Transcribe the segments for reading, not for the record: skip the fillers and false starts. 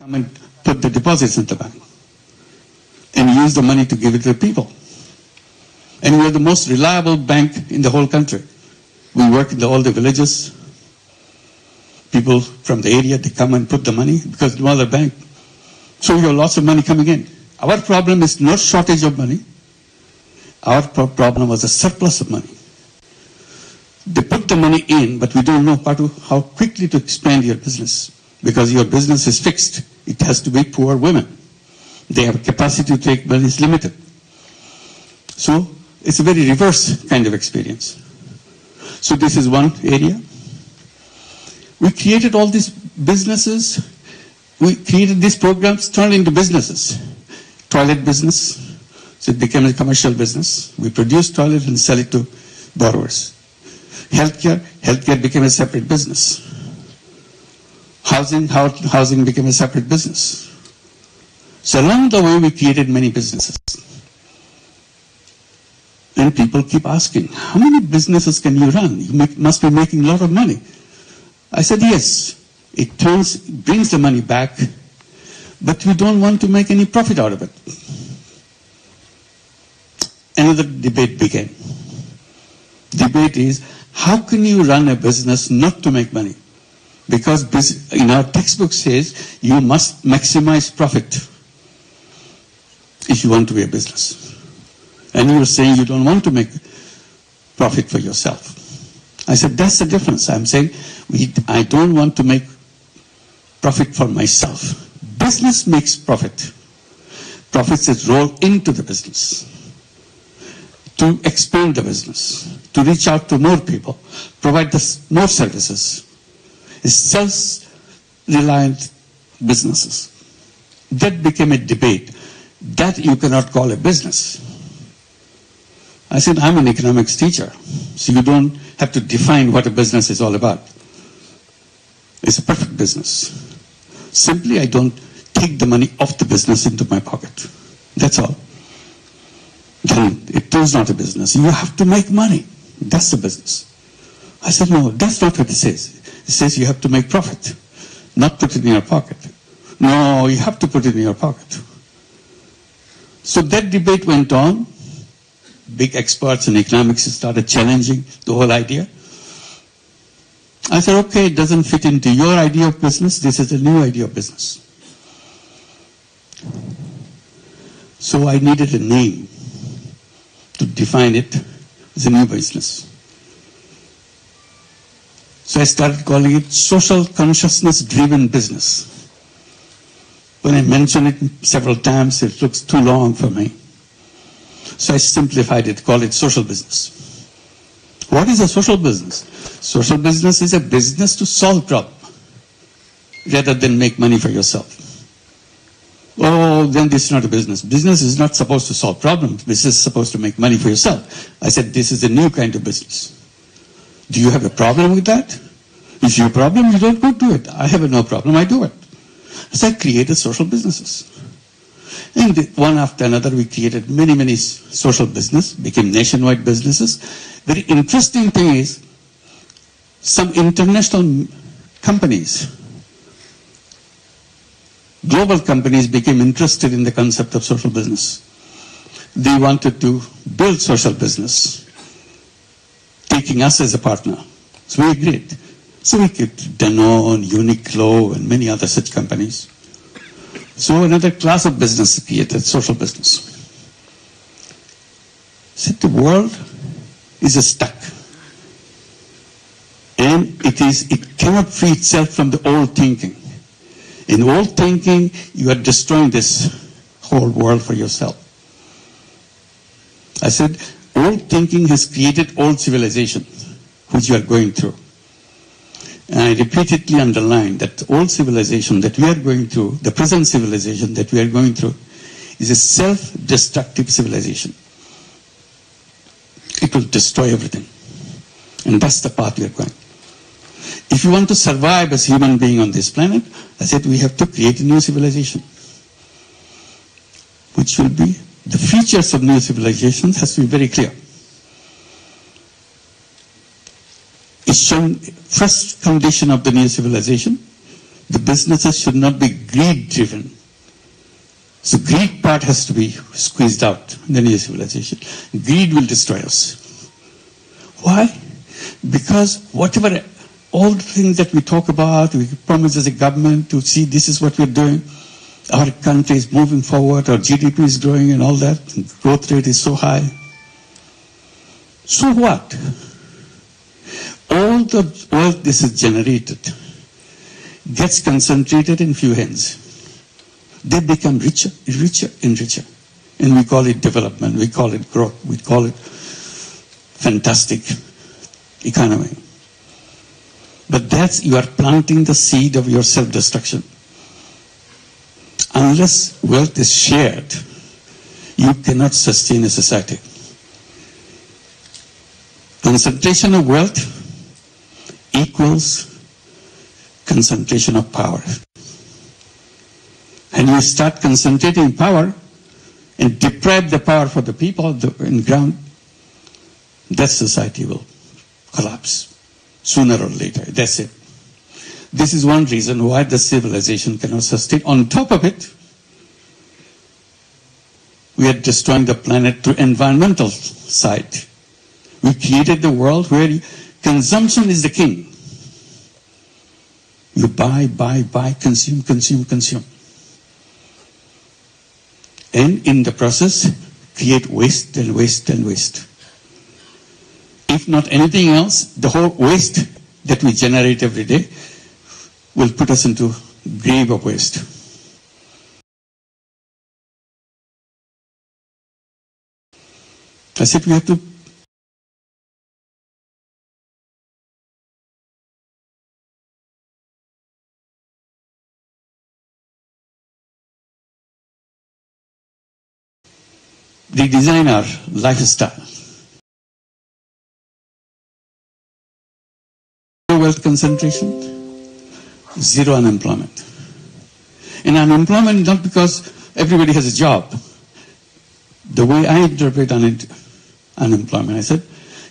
come and put the deposits in the bank and use the money to give it to the people. And we are the most reliable bank in the whole country. We work in all the villages. People from the area, they come and put the money because no other bank. So we have lots of money coming in. Our problem is not shortage of money. Our problem was a surplus of money. They put the money in, but we don't know how quickly to expand your business because your business is fixed. It has to be poor women. Their capacity to take money is limited. So it's a very reverse kind of experience. So this is one area. We created all these businesses. We created these programs, turned into businesses. Toilet business, so it became a commercial business. We produce toilet and sell it to borrowers. Healthcare became a separate business. Housing became a separate business. So along the way, we created many businesses. And people keep asking, how many businesses can you run? You must be making a lot of money. I said, yes, it brings the money back, but we don't want to make any profit out of it. Another debate began. Debate is, how can you run a business not to make money? Because in our textbook says, you must maximize profit if you want to be a business. And you're saying you don't want to make profit for yourself. I said, that's the difference. I'm saying, I don't want to make profit for myself. Business makes profit. Profits is rolled into the business to expand the business, to reach out to more people, provide more services. It's self-reliant businesses. That became a debate. That you cannot call a business. I said, I'm an economics teacher, so you don't have to define what a business is all about. It's a perfect business. Simply, I don't take the money off the business into my pocket. That's all. Then it is not a business. You have to make money. That's the business. I said, no, that's not what it says. It says you have to make profit, not put it in your pocket. No, you have to put it in your pocket. So that debate went on. Big experts in economics started challenging the whole idea. I said, okay, it doesn't fit into your idea of business. This is a new idea of business. So I needed a name to define it as a new business. So I started calling it social consciousness-driven business. When I mention it several times, it looks too long for me. So I simplified it, call it social business. What is a social business? Social business is a business to solve problems rather than make money for yourself. Oh, then this is not a business. Business is not supposed to solve problems. Business is supposed to make money for yourself. I said, this is a new kind of business. Do you have a problem with that? If you have a problem, you don't go do it. I have no problem, I do it. So I created social businesses. And one after another, we created many social business, became nationwide businesses. Very interesting thing is, some international companies, global companies became interested in the concept of social business. They wanted to build social business, taking us as a partner. So we agreed. So we could Danone, Uniqlo, and many other such companies. So another class of business created, social business. Said the world is stuck. And it cannot free itself from the old thinking. In old thinking, you are destroying this whole world for yourself. I said, old thinking has created old civilization, which you are going through. And I repeatedly underline that old civilization that we are going through, the present civilization that we are going through, is a self-destructive civilization. It will destroy everything. And that's the path we are going. If you want to survive as human being on this planet, I said we have to create a new civilization. Which will be, the features of new civilizations has to be very clear. It's shown first condition of the new civilization The businesses should not be greed-driven. So greed part has to be squeezed out in the new civilization. Greed will destroy us. Why? Because whatever, all the things that we talk about, we promise as a government to see this is what we're doing, our country is moving forward, our GDP is growing and all that, and growth rate is so high. So what? All the wealth this is generated gets concentrated in few hands. They become richer, richer and richer. And we call it development, we call it growth, we call it fantastic economy. But that's, you are planting the seed of your self-destruction. Unless wealth is shared, you cannot sustain a society. Concentration of wealth equals concentration of power. And you start concentrating power and deprive the power for the people in ground, that society will collapse sooner or later. That's it. This is one reason why the civilization cannot sustain. On top of it, we are destroying the planet through environmental side. We created the world where consumption is the king. You buy, consume, consume, consume. And in the process, create waste and waste and waste. If not anything else, the whole waste that we generate every day will put us into grave of waste. I said we have to redesign our lifestyle. No wealth concentration, zero unemployment. And unemployment not because everybody has a job. The way I interpret unemployment, I said,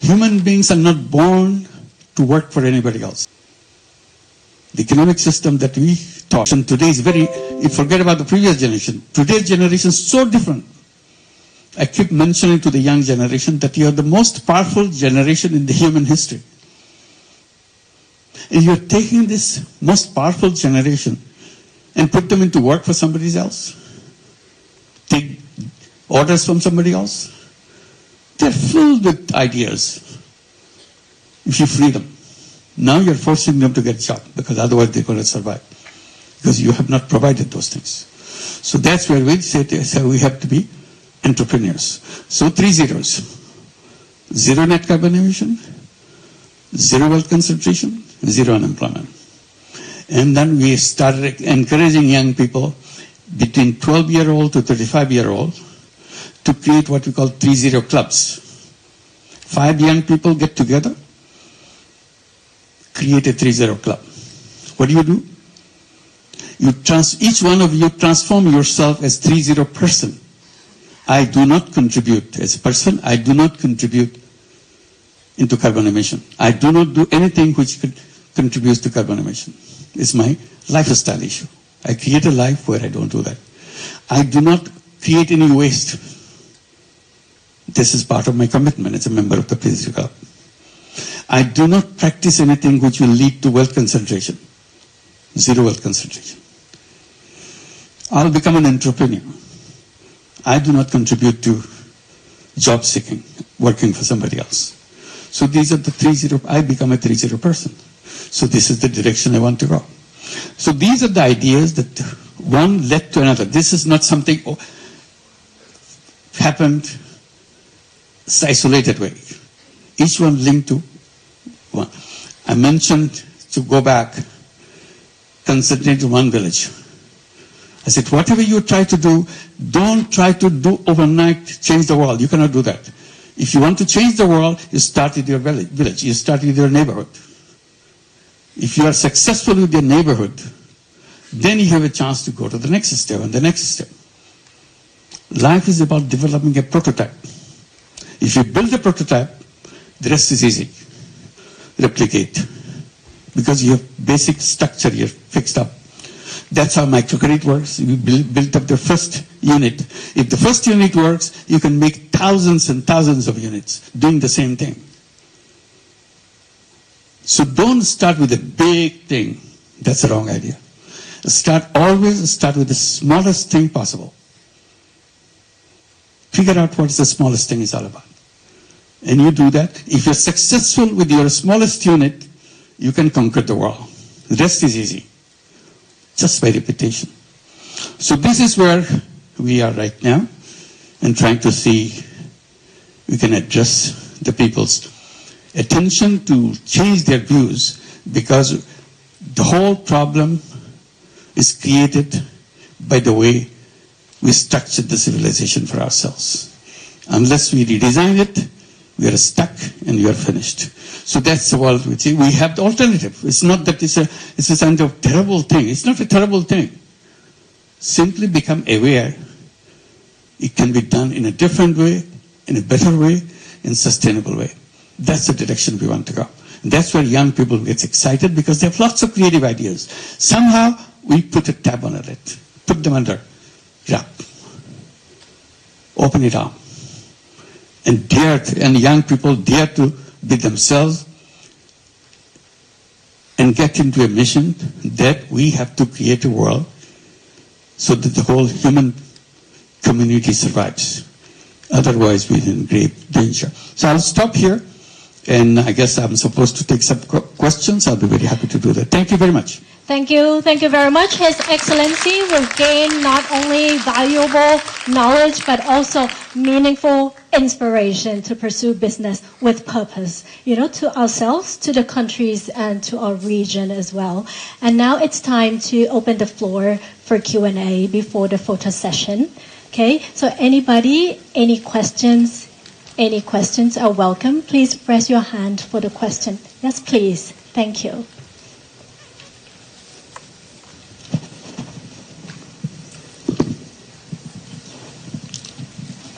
human beings are not born to work for anybody else. The economic system that we taught, and today is very, you forget about the previous generation. Today's generation is so different. I keep mentioning to the young generation that you are the most powerful generation in the human history. And you're taking this most powerful generation and put them into work for somebody else. Take orders from somebody else. They're filled with ideas. If you free them. Now you're forcing them to get a job because otherwise they're going to survive. Because you have not provided those things. So that's where we say we have to be entrepreneurs. So 3 zeros. Zero net carbon emission, zero wealth concentration, zero unemployment. And then we started encouraging young people between 12-year-old to 35-year-old to create what we call 3-0 clubs. 5 young people get together, create a 3-0 club. What do? Each one of you transform yourself as 3-0 person. I do not contribute as a person. I do not contribute into carbon emission. I do not do anything which contributes to carbon emission. It's my lifestyle issue. I create a life where I don't do that. I do not create any waste. This is part of my commitment as a member of the Peace Club. I do not practice anything which will lead to wealth concentration. Zero wealth concentration. I'll become an entrepreneur. I do not contribute to job seeking, working for somebody else. So these are the 3-0, I become a 3-0 person. So this is the direction I want to go. So these are the ideas that one led to another. This is not something happened isolated way. Each one linked to one. I mentioned to go back, concentrate to one village. I said, whatever you try to do, don't try to do overnight, change the world. You cannot do that. If you want to change the world, you start with your village. You start with your neighborhood. If you are successful with your neighborhood, then you have a chance to go to the next step and the next step. Life is about developing a prototype. If you build a prototype, the rest is easy. Replicate. Because you have basic structure, you're fixed up. That's how microcredit works. We built up the first unit. If the first unit works, you can make thousands and thousands of units doing the same thing. So don't start with a big thing. That's the wrong idea. Always start with the smallest thing possible. Figure out what the smallest thing is all about. And you do that. If you're successful with your smallest unit, you can conquer the world. The rest is easy, just by repetition. So this is where we are right now, and trying to see we can address the people's attention to change their views, because the whole problem is created by the way we structured the civilization for ourselves. Unless we redesign it, we are stuck and we are finished. So that's the world we see. We have the alternative. It's not that it's a kind of terrible thing. It's not a terrible thing. Simply become aware. It can be done in a different way, in a better way, in a sustainable way. That's the direction we want to go. And that's where young people get excited, because they have lots of creative ideas. Somehow we put a tab on it, put them under wrap, open it up, and young people dare to be themselves and get into a mission that we have to create a world so that the whole human community survives. Otherwise, we're in grave danger. So I'll stop here, and I guess I'm supposed to take some questions. I'll be very happy to do that. Thank you very much. Thank you very much. His Excellency will gain not only valuable knowledge, but also meaningful inspiration to pursue business with purpose, to ourselves, to the countries, and to our region as well. And now it's time to open the floor for Q&A before the photo session. Okay, so anybody, any questions are welcome. Please raise your hand for the question. Yes, please. Thank you.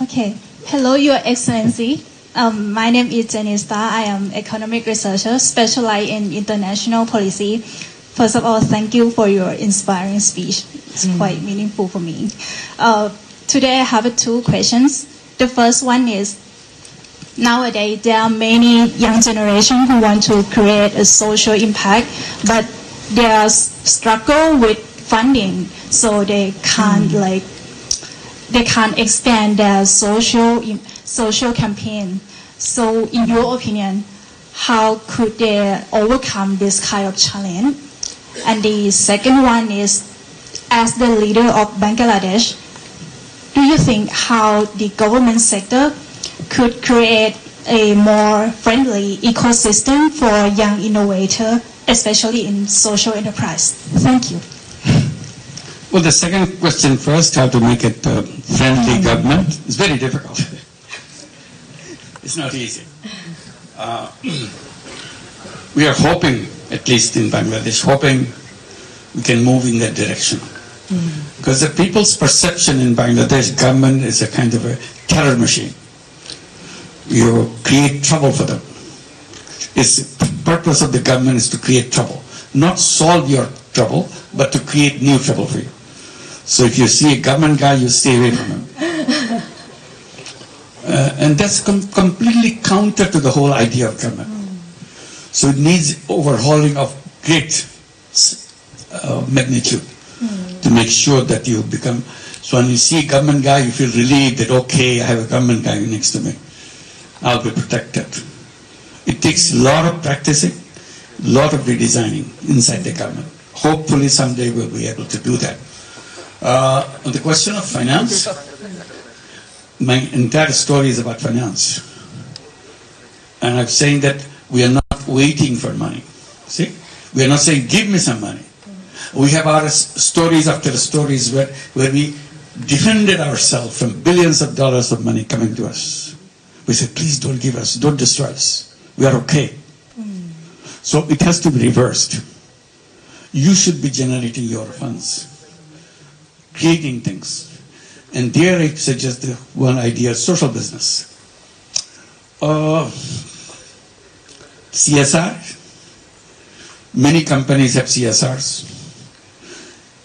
Okay. Hello, Your Excellency. My name is Yunus. I am economic researcher specialized in international policy. First of all, thank you for your inspiring speech. It's quite meaningful for me. Today I have two questions. The first one is, nowadays there are many young generation who want to create a social impact, but they are struggle with funding, so they can't expand their social campaign. So in your opinion, how could they overcome this kind of challenge? And the second one is, as the leader of Bangladesh, do you think how the government sector could create a more friendly ecosystem for young innovators, especially in social enterprise? Thank you. Well, the second question first, how to make it a friendly government, is very difficult. It's not easy. We are hoping, at least in Bangladesh, we can move in that direction. Because the people's perception in Bangladesh government is a kind of a terror machine. You create trouble for them. The purpose of the government is to create trouble, not solve your trouble, but to create new trouble for you. So if you see a government guy, you stay away from him. And that's completely counter to the whole idea of government. So it needs overhauling of great magnitude to make sure that you become. So when you see a government guy, you feel relieved that, okay, I have a government guy next to me. I'll be protected. It takes a lot of practicing, a lot of redesigning inside the government. Hopefully someday we'll be able to do that. On the question of finance, my entire story is about finance. And I'm saying that we are not waiting for money. See? We are not saying, give me some money. We have our stories after stories where we defended ourselves from billions of dollars of money coming to us. We said, please don't give us, don't destroy us. We are okay. So it has to be reversed. You should be generating your funds, creating things. And there I suggest the one idea, social business. CSR. Many companies have CSRs.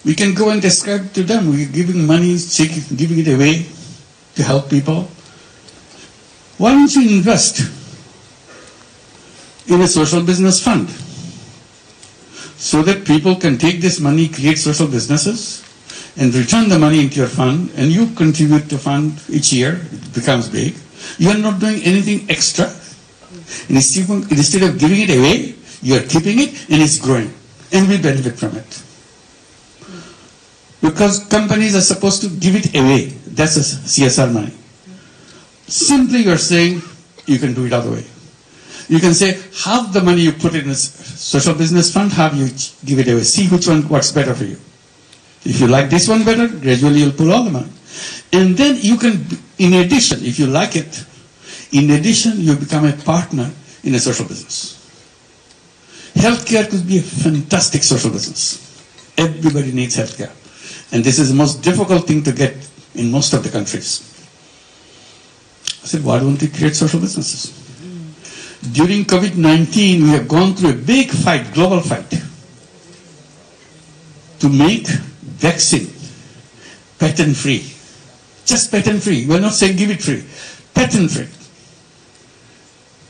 We can go and describe to them. We're giving money, giving it away to help people. Why don't you invest in a social business fund so that people can take this money, create social businesses, and return the money into your fund, and you contribute to fund each year, it becomes big. You are not doing anything extra. And instead of giving it away, you are keeping it, and it's growing, and we benefit from it. Because companies are supposed to give it away. That's a CSR money. Simply you're saying you can do it other way. You can say half the money you put in a social business fund, half you give it away. See which one works better for you. If you like this one better, gradually you'll pull all the money. And then you can, in addition, if you like it, in addition you become a partner in a social business. Healthcare could be a fantastic social business. Everybody needs healthcare. And this is the most difficult thing to get in most of the countries. I said, why don't we create social businesses? During COVID-19, we have gone through a big fight, global fight, to make vaccine patent-free. Just patent-free. We're not saying give it free. Patent-free.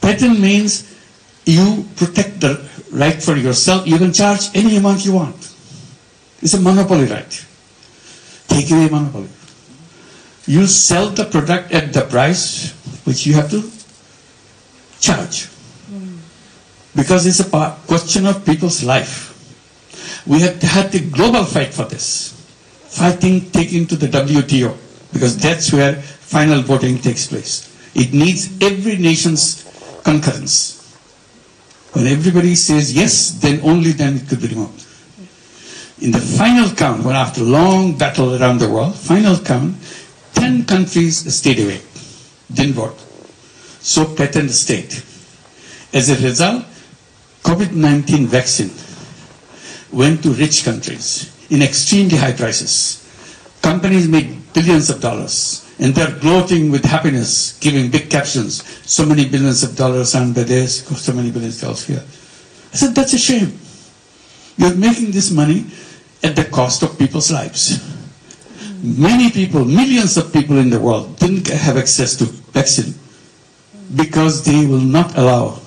Patent means you protect the right for yourself. You can charge any amount you want. It's a monopoly right. Take away monopoly. You sell the product at the price which you have to charge. Because it's a question of people's life. We have had a global fight for this. Fighting taken to the WTO, because that's where final voting takes place. It needs every nation's concurrence. When everybody says yes, then only then it could be removed. In the final count, when after long battle around the world, final count, 10 countries stayed away, didn't vote. So patent stayed. As a result, COVID-19 vaccine went to rich countries in extremely high prices. Companies made billions of dollars, and they're gloating with happiness, giving big captions, so many billions of dollars earned by this, so many billions of dollars here. I said, that's a shame. You're making this money at the cost of people's lives. Many people, millions of people in the world didn't have access to vaccine because they will not allow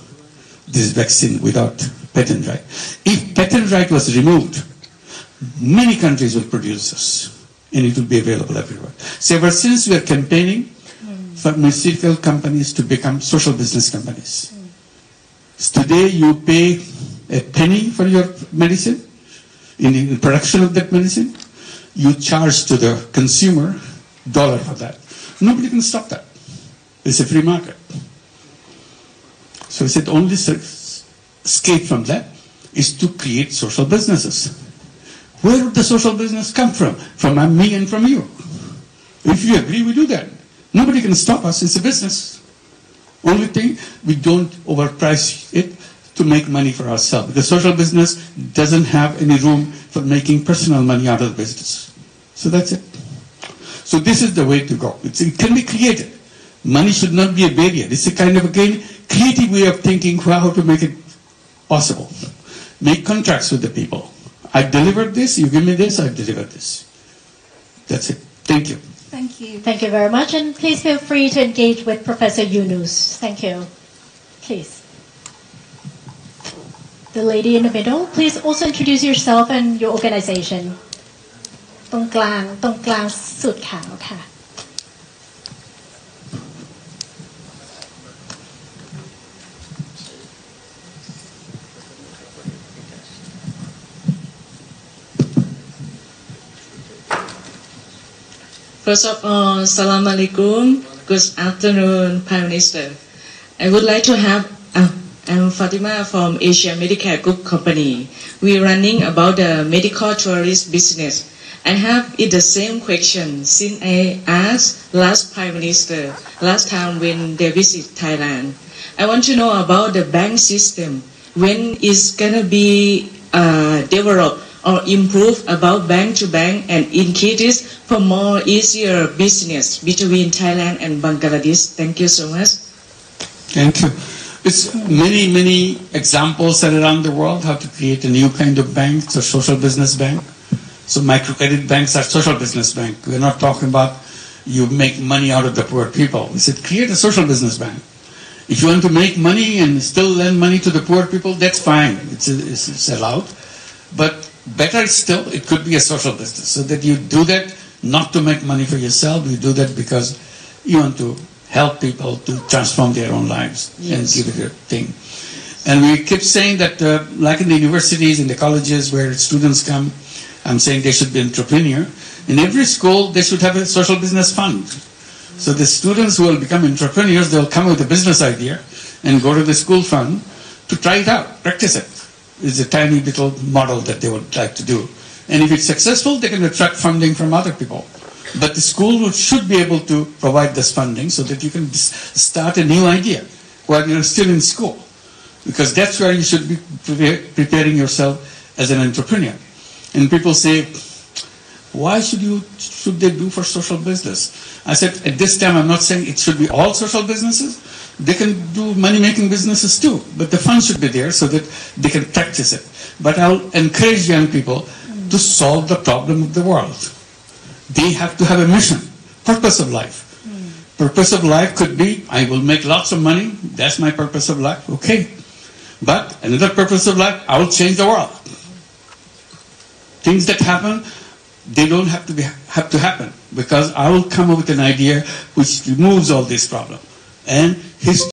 this vaccine without patent right. If patent right was removed, many countries will produce this, and it will be available everywhere. So ever since we are campaigning for pharmaceutical companies to become social business companies. So today you pay a penny for your medicine, in the production of that medicine, you charge to the consumer $1 for that. Nobody can stop that. It's a free market. So I said, only escape from that is to create social businesses. Where would the social business come from? From me and from you. If you agree, we do that. Nobody can stop us. It's a business. Only thing, we don't overprice it to make money for ourselves. The social business doesn't have any room for making personal money out of the business. So that's it. So this is the way to go. It can be created. Money should not be a barrier. It's a kind of, again, creative way of thinking how to make it possible. Make contracts with the people. I delivered this, you give me this, I deliver this. That's it. Thank you. Thank you. Thank you very much, and please feel free to engage with Professor Yunus. Thank you. Please. The lady in the middle, please also introduce yourself and your organization. ตรงกลางสุดขาวค่ะ First of all, Salam Alaikum. Good afternoon, Prime Minister. I would like to have, I'm Fatima from Asia Medicare Group Company. We're running about the medical tourist business. I have the same question since I asked last Prime Minister, last time when they visit Thailand. I want to know about the bank system. When it's going to be developed or improve about bank to bank and increase for more easier business between Thailand and Bangladesh. Thank you so much. Thank you. It's many examples around the world how to create a new kind of bank, a social business bank. So microcredit banks are social business bank. We're not talking about you make money out of the poor people. We said create a social business bank. If you want to make money and still lend money to the poor people, that's fine. It's allowed. But better still, it could be a social business. So that you do that not to make money for yourself. You do that because you want to help people to transform their own lives and give it a thing. And we keep saying that, like in the universities, in the colleges where students come, I'm saying they should be entrepreneur. In every school, they should have a social business fund. So the students who will become entrepreneurs, they'll come with a business idea and go to the school fund to try it out, practice it. It's a tiny little model that they would like to do. And if it's successful, they can attract funding from other people. But the school should be able to provide this funding so that you can start a new idea while you're still in school. Because that's where you should be preparing yourself as an entrepreneur. And people say, why should they do for social business? I said, at this time, I'm not saying it should be all social businesses. They can do money-making businesses too. But the fund should be there so that they can practice it. But I'll encourage young people to solve the problem of the world. They have to have a mission, purpose of life. Purpose of life could be, I will make lots of money. That's my purpose of life. Okay. But another purpose of life, I will change the world. Things that happen, they don't have to happen because I will come up with an idea which removes all these problems. And history